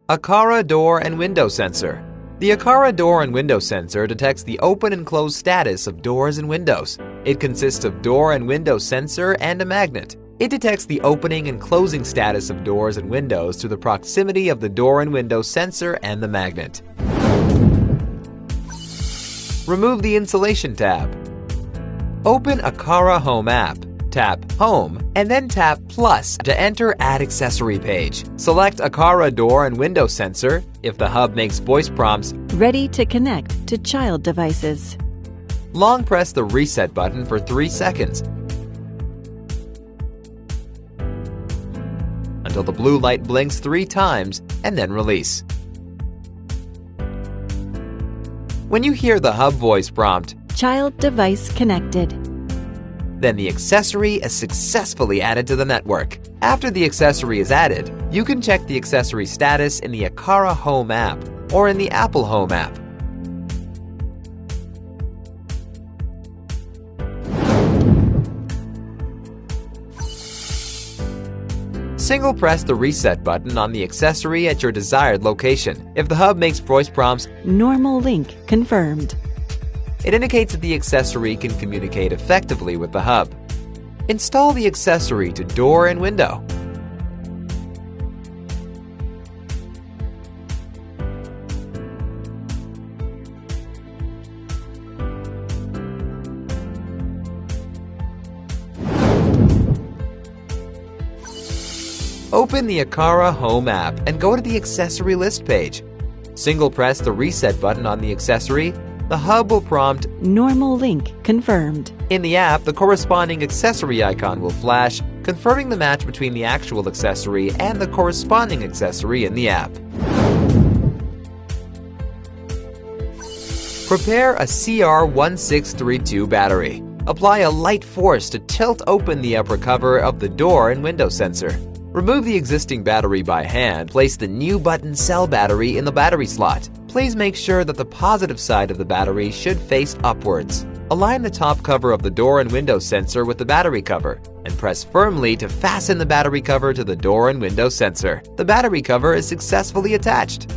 Aqara door and window sensor. The aqara door and window sensor detects the open and closed status of doors and windows. It consists of door and window sensor and a magnet. It detects the opening and closing status of doors and windows through the proximity of the door and window sensor and the magnet. Remove the insulation tab. Open Aqara Home app. Tap Home and then tap Plus to enter Add Accessory page. Select Aqara door and window sensor if the hub makes voice prompts Ready to connect to child devices. Long press the reset button for 3 seconds until the blue light blinks 3 times and then release. When you hear the hub voice prompt, Child device connected, then the accessory is successfully added to the network. After the accessory is added, you can check the accessory status in the Aqara Home app or in the Apple Home app. Single press the reset button on the accessory at your desired location. If the hub makes voice prompts, Normal link confirmed, it indicates that the accessory can communicate effectively with the hub. Install the accessory to door and window. Open the Aqara Home app and go to the accessory list page. Single press the reset button on the accessory. The hub will prompt Normal link confirmed. In the app, the corresponding accessory icon will flash, confirming the match between the actual accessory and the corresponding accessory in the app. Prepare a CR1632 battery. Apply a light force to tilt open the upper cover of the door and window sensor. Remove the existing battery by hand. Place the new button cell battery in the battery slot. Please make sure that the positive side of the battery should face upwards. Align the top cover of the door and window sensor with the battery cover and press firmly to fasten the battery cover to the door and window sensor. The battery cover is successfully attached.